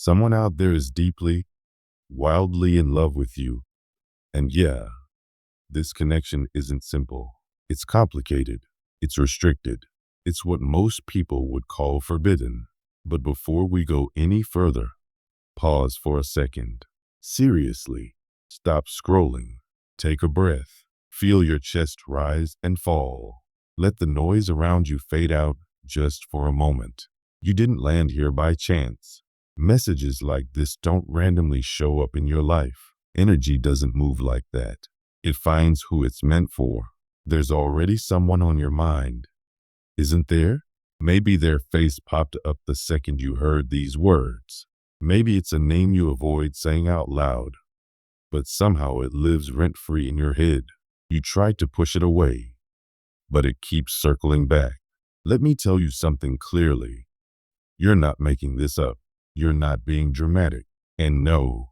Someone out there is deeply, wildly in love with you. And yeah, this connection isn't simple. It's complicated. It's restricted. It's what most people would call forbidden. But before we go any further, pause for a second. Seriously, stop scrolling. Take a breath. Feel your chest rise and fall. Let the noise around you fade out just for a moment. You didn't land here by chance. Messages like this don't randomly show up in your life. Energy doesn't move like that. It finds who it's meant for. There's already someone on your mind, isn't there? Maybe their face popped up the second you heard these words. Maybe it's a name you avoid saying out loud, but somehow it lives rent-free in your head. You try to push it away, but it keeps circling back. Let me tell you something clearly. You're not making this up. You're not being dramatic. And no,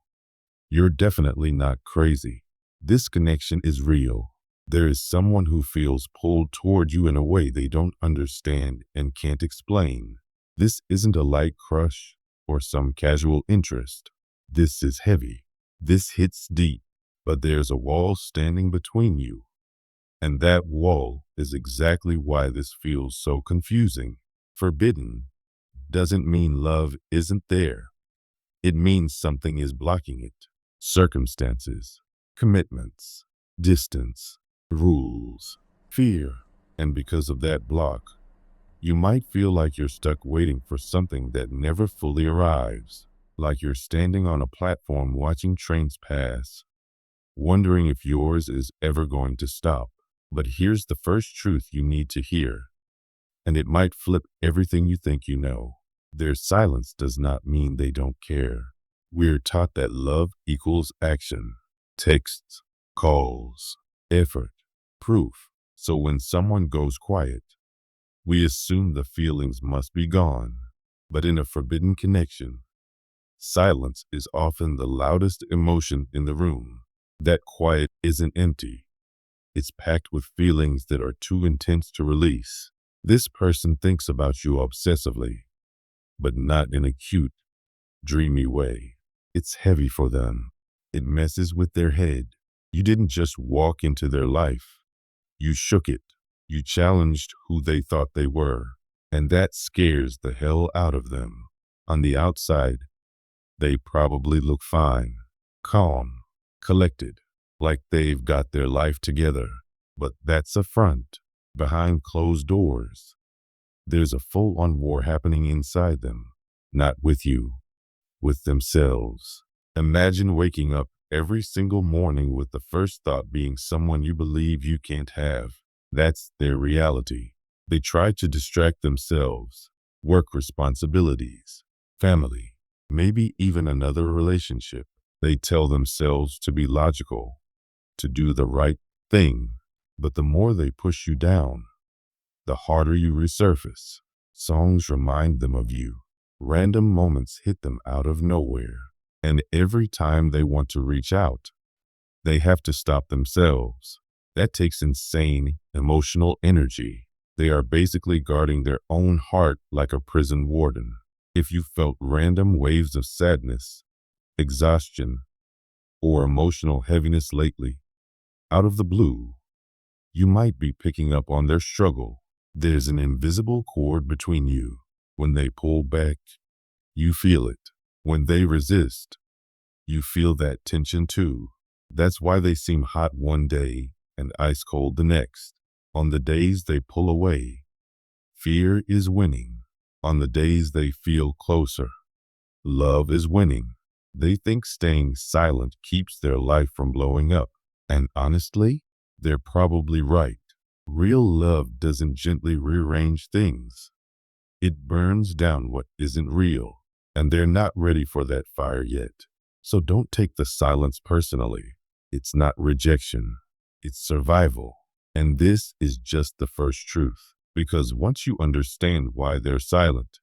you're definitely not crazy. This connection is real. There is someone who feels pulled toward you in a way they don't understand and can't explain. This isn't a light crush or some casual interest. This is heavy. This hits deep, but there's a wall standing between you. And that wall is exactly why this feels so confusing. Forbidden doesn't mean love isn't there. It means something is blocking it. Circumstances, commitments, distance, rules, fear. And because of that block, you might feel like you're stuck waiting for something that never fully arrives. Like you're standing on a platform watching trains pass, wondering if yours is ever going to stop. But here's the first truth you need to hear, and it might flip everything you think you know. Their silence does not mean they don't care. We're taught that love equals action, texts, calls, effort, proof. So when someone goes quiet, we assume the feelings must be gone. But in a forbidden connection, silence is often the loudest emotion in the room. That quiet isn't empty. It's packed with feelings that are too intense to release. This person thinks about you obsessively, but not in a cute, dreamy way. It's heavy for them. It messes with their head. You didn't just walk into their life. You shook it. You challenged who they thought they were. And that scares the hell out of them. On the outside, they probably look fine, calm, collected, like they've got their life together. But that's a front. Behind closed doors, there's a full-on war happening inside them. Not with you, with themselves. Imagine waking up every single morning with the first thought being someone you believe you can't have. That's their reality. They try to distract themselves, work responsibilities, family, maybe even another relationship. They tell themselves to be logical, to do the right thing. But the more they push you down, the harder you resurface. Songs remind them of you. Random moments hit them out of nowhere. And every time they want to reach out, they have to stop themselves. That takes insane emotional energy. They are basically guarding their own heart like a prison warden. If you felt random waves of sadness, exhaustion, or emotional heaviness lately, out of the blue, you might be picking up on their struggle. There's an invisible cord between you. When they pull back, you feel it. When they resist, you feel that tension too. That's why they seem hot one day and ice cold the next. On the days they pull away, fear is winning. On the days they feel closer, love is winning. They think staying silent keeps their life from blowing up. And honestly, they're probably right. Real love doesn't gently rearrange things. It burns down what isn't real, and they're not ready for that fire yet. So don't take the silence personally. It's not rejection, it's survival. And this is just the first truth, because once you understand why they're silent,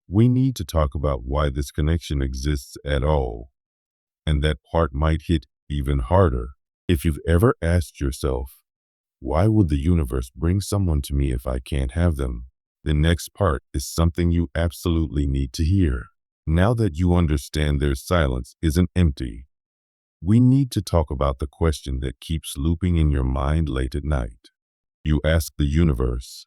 we need to talk about why this connection exists at all. And that part might hit even harder. If you've ever asked yourself, why would the universe bring someone to me if I can't have them? The next part is something you absolutely need to hear. Now that you understand their silence isn't empty, we need to talk about the question that keeps looping in your mind late at night. You ask the universe,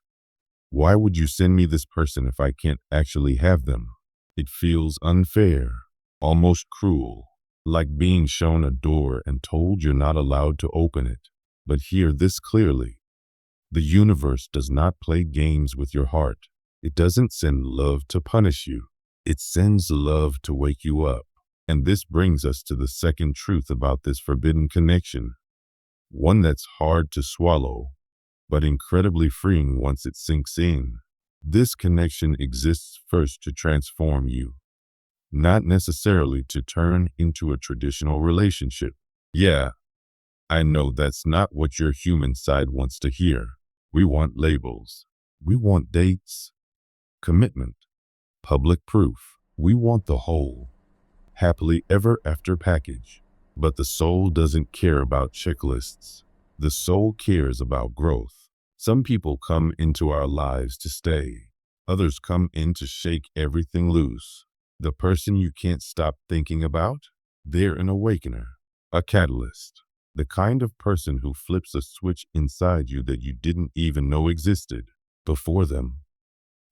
why would you send me this person if I can't actually have them? It feels unfair, almost cruel, like being shown a door and told you're not allowed to open it. But hear this clearly. The universe does not play games with your heart. It doesn't send love to punish you. It sends love to wake you up. And this brings us to the second truth about this forbidden connection, one that's hard to swallow, but incredibly freeing once it sinks in. This connection exists first to transform you, not necessarily to turn into a traditional relationship. Yeah, I know that's not what your human side wants to hear. We want labels. We want dates, commitment, public proof. We want the whole, happily ever after package. But the soul doesn't care about checklists. The soul cares about growth. Some people come into our lives to stay. Others come in to shake everything loose. The person you can't stop thinking about? They're an awakener, a catalyst. The kind of person who flips a switch inside you that you didn't even know existed. Before them,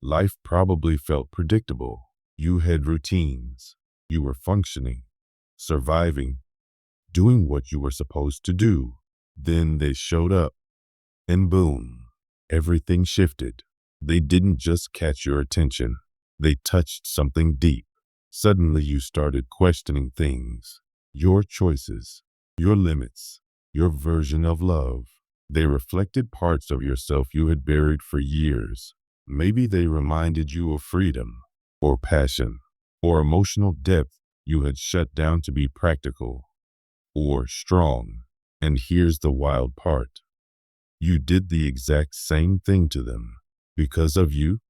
life probably felt predictable. You had routines. You were functioning, surviving, doing what you were supposed to do. Then they showed up, and boom, everything shifted. They didn't just catch your attention. They touched something deep. Suddenly you started questioning things, your choices, your limits, your version of love. They reflected parts of yourself you had buried for years. Maybe they reminded you of freedom, or passion, or emotional depth you had shut down to be practical, or strong. And here's the wild part. You did the exact same thing to them. Because of you,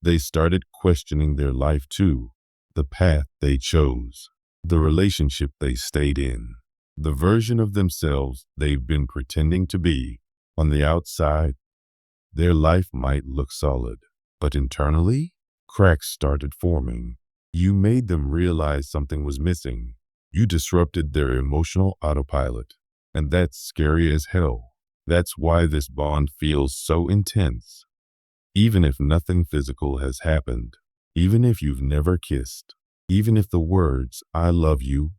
they started questioning their life too, the path they chose, the relationship they stayed in, the version of themselves they've been pretending to be. On the outside, their life might look solid, but internally, cracks started forming. You made them realize something was missing. You disrupted their emotional autopilot, and that's scary as hell. That's why this bond feels so intense. Even if nothing physical has happened, even if you've never kissed, even if the words, I love you,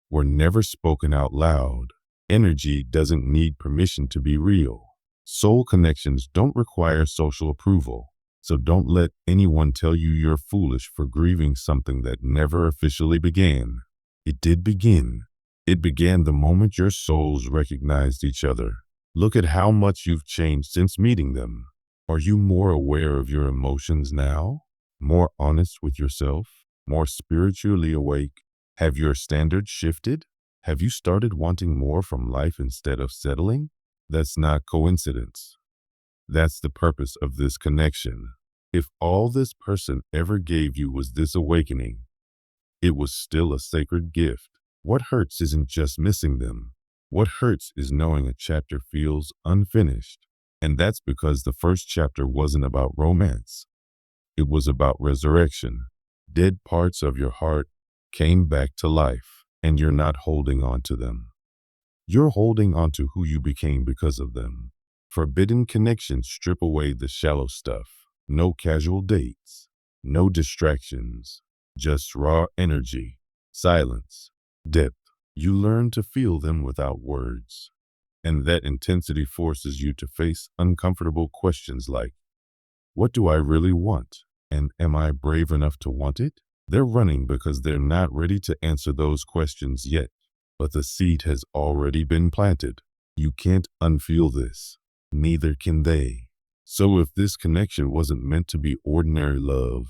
were never spoken out loud, energy doesn't need permission to be real. Soul connections don't require social approval, so don't let anyone tell you you're foolish for grieving something that never officially began. It did begin. It began the moment your souls recognized each other. Look at how much you've changed since meeting them. Are you more aware of your emotions now? More honest with yourself? More spiritually awake? Have your standards shifted? Have you started wanting more from life instead of settling? That's not coincidence. That's the purpose of this connection. If all this person ever gave you was this awakening, it was still a sacred gift. What hurts isn't just missing them. What hurts is knowing a chapter feels unfinished. And that's because the first chapter wasn't about romance. It was about resurrection. Dead parts of your heart came back to life, and you're not holding on to them. You're holding on to who you became because of them. Forbidden connections strip away the shallow stuff. No casual dates, no distractions, just raw energy, silence, depth. You learn to feel them without words. And that intensity forces you to face uncomfortable questions like, what do I really want? And am I brave enough to want it? They're running because they're not ready to answer those questions yet. But the seed has already been planted. You can't unfeel this. Neither can they. So if this connection wasn't meant to be ordinary love,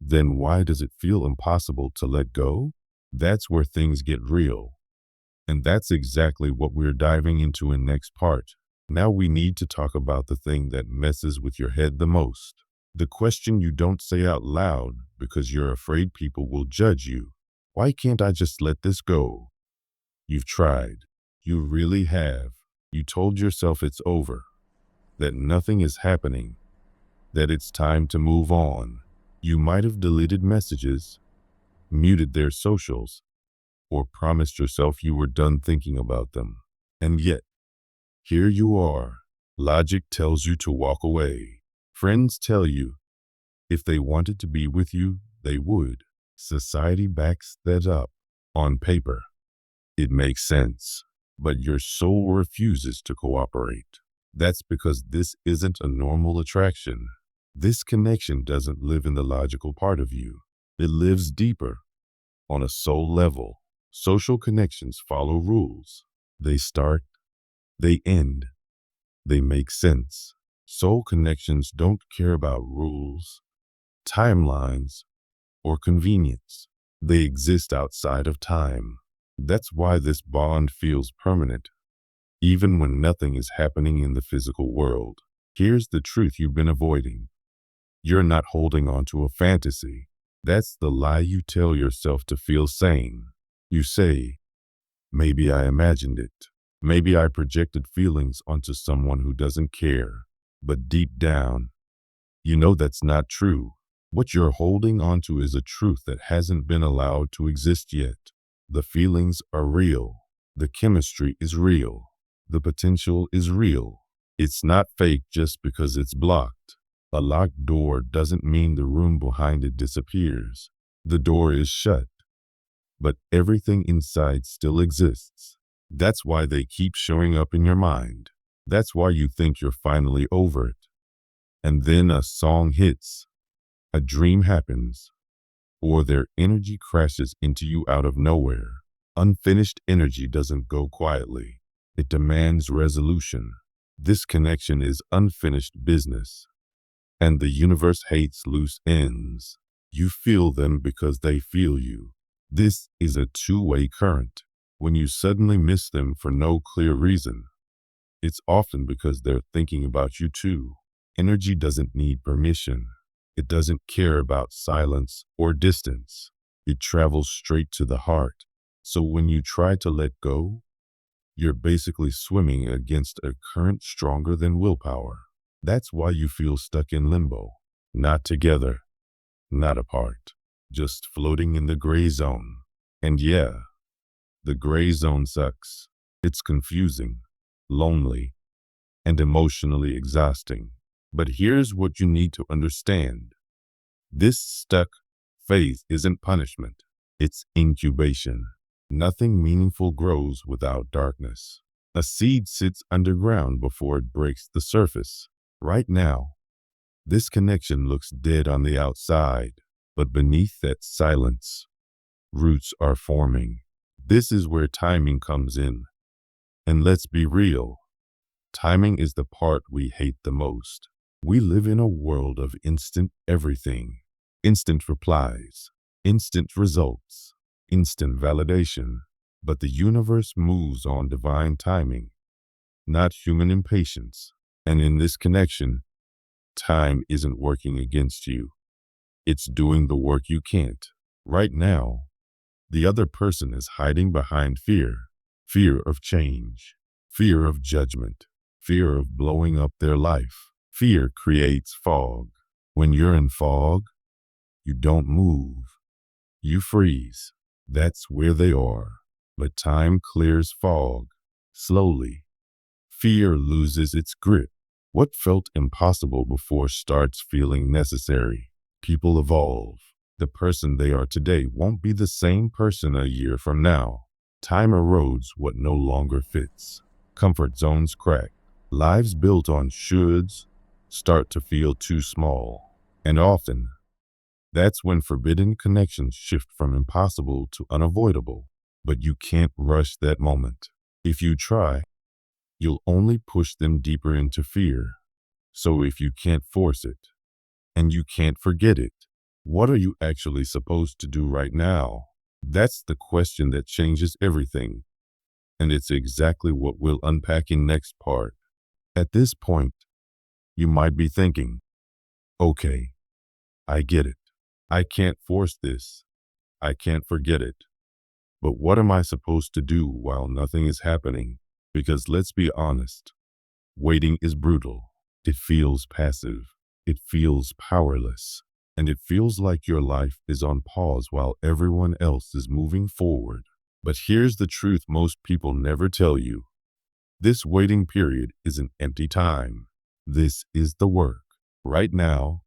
then why does it feel impossible to let go? That's where things get real. And that's exactly what we're diving into in next part. Now we need to talk about the thing that messes with your head the most. The question you don't say out loud because you're afraid people will judge you. Why can't I just let this go? You've tried. You really have. You told yourself it's over, that nothing is happening, that it's time to move on. You might have deleted messages, muted their socials, or promised yourself you were done thinking about them. And yet, here you are. Logic tells you to walk away. Friends tell you if they wanted to be with you, they would. Society backs that up. On paper, it makes sense, but your soul refuses to cooperate. That's because this isn't a normal attraction. This connection doesn't live in the logical part of you. It lives deeper, on a soul level. Social connections follow rules. They start, they end, they make sense. Soul connections don't care about rules, timelines, or convenience. They exist outside of time. That's why this bond feels permanent, even when nothing is happening in the physical world. Here's the truth you've been avoiding. You're not holding on to a fantasy. That's the lie you tell yourself to feel sane. You say, maybe I imagined it. Maybe I projected feelings onto someone who doesn't care. But deep down, you know that's not true. What you're holding onto is a truth that hasn't been allowed to exist yet. The feelings are real. The chemistry is real. The potential is real. It's not fake just because it's blocked. A locked door doesn't mean the room behind it disappears. The door is shut, but everything inside still exists. That's why they keep showing up in your mind. That's why you think you're finally over it. And then a song hits, a dream happens, or their energy crashes into you out of nowhere. Unfinished energy doesn't go quietly. It demands resolution. This connection is unfinished business. And the universe hates loose ends. You feel them because they feel you. This is a two-way current. When you suddenly miss them for no clear reason, it's often because they're thinking about you too. Energy doesn't need permission. It doesn't care about silence or distance. It travels straight to the heart. So when you try to let go, you're basically swimming against a current stronger than willpower. That's why you feel stuck in limbo. Not together, not apart, just floating in the gray zone. And yeah, the gray zone sucks. It's confusing, lonely, and emotionally exhausting. But here's what you need to understand. This stuck phase isn't punishment. It's incubation. Nothing meaningful grows without darkness. A seed sits underground before it breaks the surface. Right now, this connection looks dead on the outside, but beneath that silence, roots are forming. This is where timing comes in. And let's be real, timing is the part we hate the most. We live in a world of instant everything. Instant replies, instant results, instant validation. But the universe moves on divine timing, not human impatience. And in this connection, time isn't working against you. It's doing the work you can't. Right now, the other person is hiding behind fear. Fear of change, fear of judgment, fear of blowing up their life. Fear creates fog. When you're in fog, you don't move. You freeze. That's where they are. But time clears fog. Slowly. Fear loses its grip. What felt impossible before starts feeling necessary. People evolve. The person they are today won't be the same person a year from now. Time erodes what no longer fits. Comfort zones crack. Lives built on shoulds start to feel too small. And often, that's when forbidden connections shift from impossible to unavoidable. But you can't rush that moment. If you try, you'll only push them deeper into fear. So if you can't force it, and you can't forget it, what are you actually supposed to do right now? That's the question that changes everything. And it's exactly what we'll unpack in next part. At this point, you might be thinking, okay, I get it. I can't force this. I can't forget it. But what am I supposed to do while nothing is happening? Because let's be honest, waiting is brutal. It feels passive. It feels powerless. and it feels like your life is on pause while everyone else is moving forward. But here's the truth most people never tell you. This waiting period is an empty time. This is the work. Right now,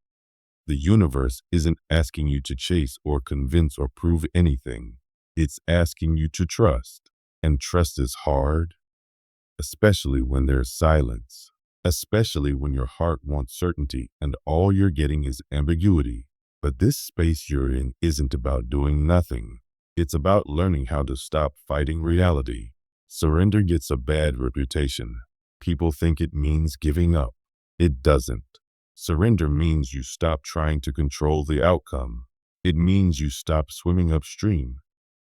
the universe isn't asking you to chase or convince or prove anything. It's asking you to trust. And trust is hard, especially when there's silence, especially when your heart wants certainty and all you're getting is ambiguity. But this space you're in isn't about doing nothing. It's about learning how to stop fighting reality. Surrender gets a bad reputation. People think it means giving up. It doesn't. Surrender means you stop trying to control the outcome. It means you stop swimming upstream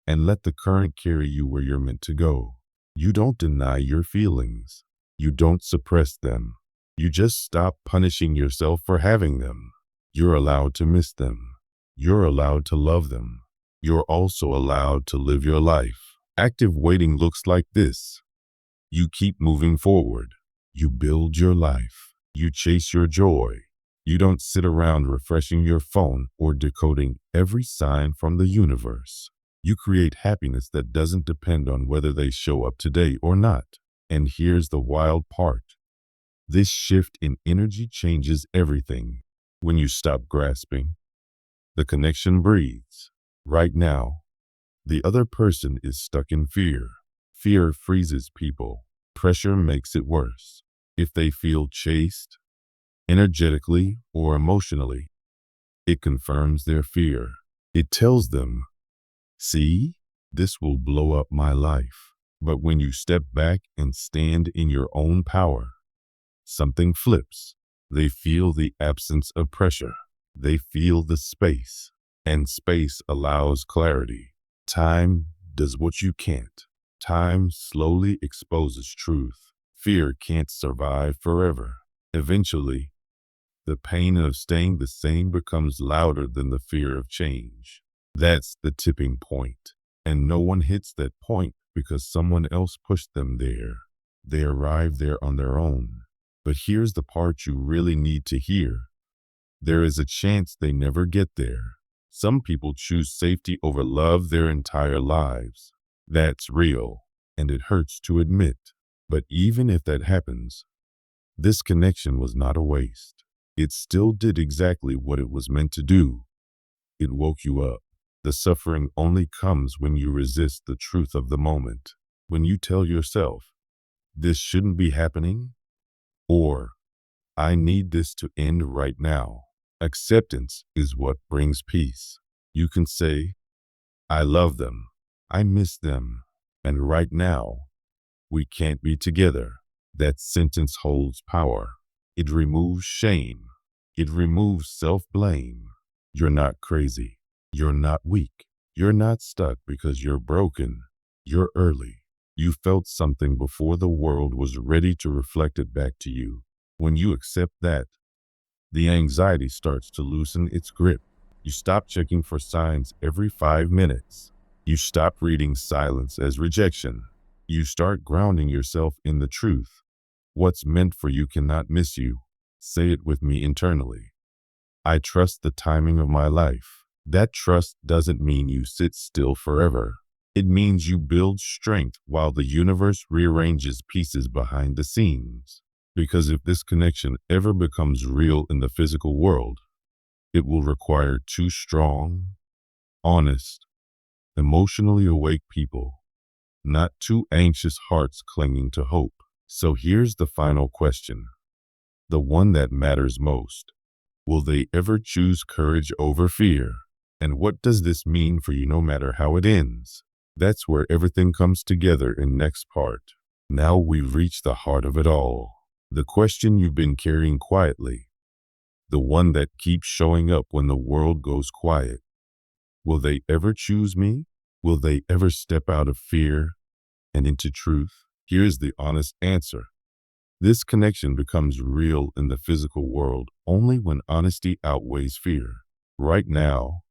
and let the current carry you where you're meant to go. You don't deny your feelings. You don't suppress them. You just stop punishing yourself for having them. You're allowed to miss them. You're allowed to love them. You're also allowed to live your life. Active waiting looks like this. You keep moving forward. You build your life. You chase your joy. You don't sit around refreshing your phone or decoding every sign from the universe. You create happiness that doesn't depend on whether they show up today or not. And here's the wild part. This shift in energy changes everything. When you stop grasping, the connection breathes. Right now, the other person is stuck in fear. Fear freezes people. Pressure makes it worse. If they feel chased, energetically or emotionally, it confirms their fear. It tells them, see, this will blow up my life. But when you step back and stand in your own power, something flips. They feel the absence of pressure. They feel the space, and space allows clarity. Time does what you can't. Time slowly exposes truth. Fear can't survive forever. Eventually, the pain of staying the same becomes louder than the fear of change. That's the tipping point. And no one hits that point because someone else pushed them there. They arrive there on their own. But here's the part you really need to hear. There is a chance they never get there. Some people choose safety over love their entire lives. That's real, and it hurts to admit. But even if that happens, this connection was not a waste. It still did exactly what it was meant to do. It woke you up. The suffering only comes when you resist the truth of the moment. When you tell yourself, this shouldn't be happening, or I need this to end right now. Acceptance is what brings peace. You can say, I love them, I miss them, and right now, we can't be together. That sentence holds power. It removes shame. It removes self-blame. You're not crazy. You're not weak. You're not stuck because you're broken. You're early. You felt something before the world was ready to reflect it back to you. When you accept that, the anxiety starts to loosen its grip. You stop checking for signs every 5 minutes. You stop reading silence as rejection. You start grounding yourself in the truth. What's meant for you cannot miss you. Say it with me internally. I trust the timing of my life. That trust doesn't mean you sit still forever. It means you build strength while the universe rearranges pieces behind the scenes. Because if this connection ever becomes real in the physical world, it will require two strong, honest, emotionally awake people, not two anxious hearts clinging to hope. So here's the final question, the one that matters most. Will they ever choose courage over fear? And what does this mean for you no matter how it ends? That's where everything comes together in next part. Now we've reached the heart of it all. The question you've been carrying quietly. The one that keeps showing up when the world goes quiet. Will they ever choose me? Will they ever step out of fear and into truth? Here's the honest answer. This connection becomes real in the physical world only when honesty outweighs fear. Right now,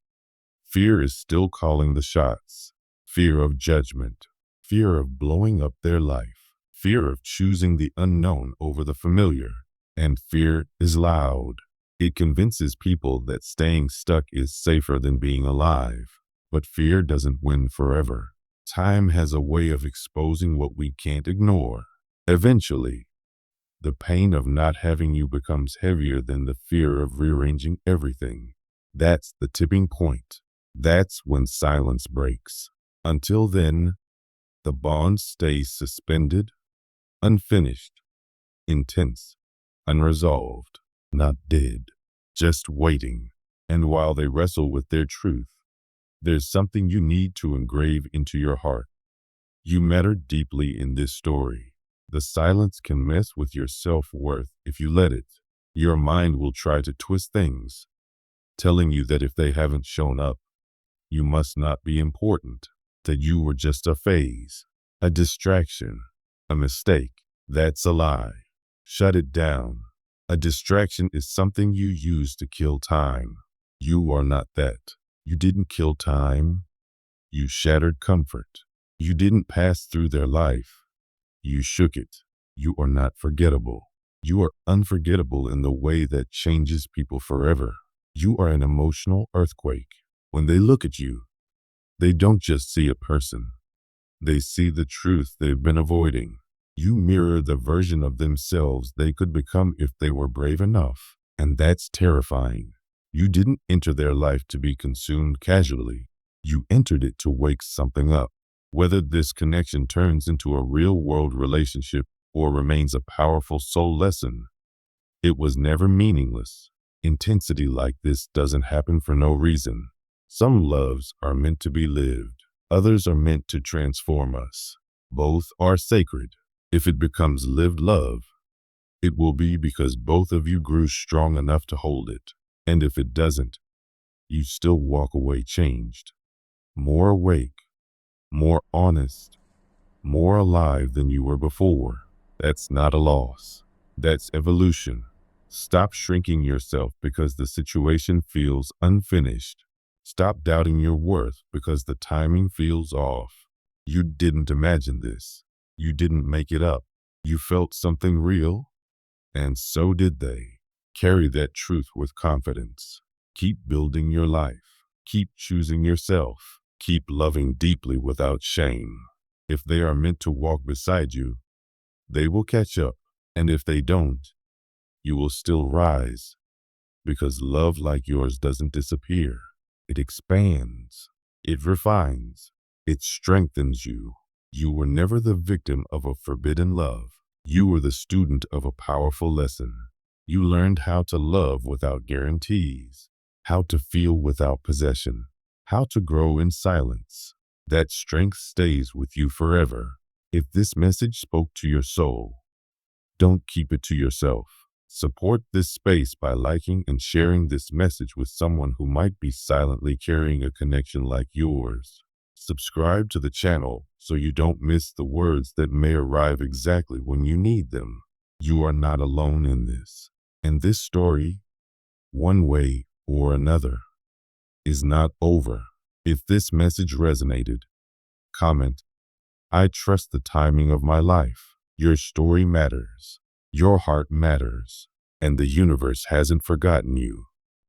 fear is still calling the shots. Fear of judgment, fear of blowing up their life, fear of choosing the unknown over the familiar, and fear is loud. It convinces people that staying stuck is safer than being alive. But fear doesn't win forever. Time has a way of exposing what we can't ignore. Eventually, the pain of not having you becomes heavier than the fear of rearranging everything. That's the tipping point. That's when silence breaks. Until then, the bond stays suspended, unfinished, intense, unresolved, not dead, just waiting. And while they wrestle with their truth, there's something you need to engrave into your heart. You matter deeply in this story. The silence can mess with your self-worth if you let it. Your mind will try to twist things, telling you that if they haven't shown up, you must not be important, that you were just a phase, a distraction, a mistake. That's a lie. Shut it down. A distraction is something you use to kill time. You are not that. You didn't kill time. You shattered comfort. You didn't pass through their life. You shook it. You are not forgettable. You are unforgettable in the way that changes people forever. You are an emotional earthquake. When they look at you, they don't just see a person. They see the truth they've been avoiding. You mirror the version of themselves they could become if they were brave enough. And that's terrifying. You didn't enter their life to be consumed casually. You entered it to wake something up. Whether this connection turns into a real-world relationship or remains a powerful soul lesson, it was never meaningless. Intensity like this doesn't happen for no reason. Some loves are meant to be lived. Others are meant to transform us. Both are sacred. If it becomes lived love, it will be because both of you grew strong enough to hold it. And if it doesn't, you still walk away changed. More awake, more honest, more alive than you were before. That's not a loss. That's evolution. Stop shrinking yourself because the situation feels unfinished. Stop doubting your worth because the timing feels off. You didn't imagine this. You didn't make it up. You felt something real, and so did they. Carry that truth with confidence. Keep building your life. Keep choosing yourself. Keep loving deeply without shame. If they are meant to walk beside you, they will catch up. And if they don't, you will still rise. Because love like yours doesn't disappear. It expands. It refines. It strengthens you. You were never the victim of a forbidden love. You were the student of a powerful lesson. You learned how to love without guarantees, how to feel without possession, how to grow in silence. That strength stays with you forever. If this message spoke to your soul, don't keep it to yourself. Support this space by liking and sharing this message with someone who might be silently carrying a connection like yours. Subscribe to the channel so you don't miss the words that may arrive exactly when you need them. You are not alone in this. And this story, one way or another, is not over. If this message resonated, comment, "I trust the timing of my life." Your story matters. Your heart matters. And the universe hasn't forgotten you.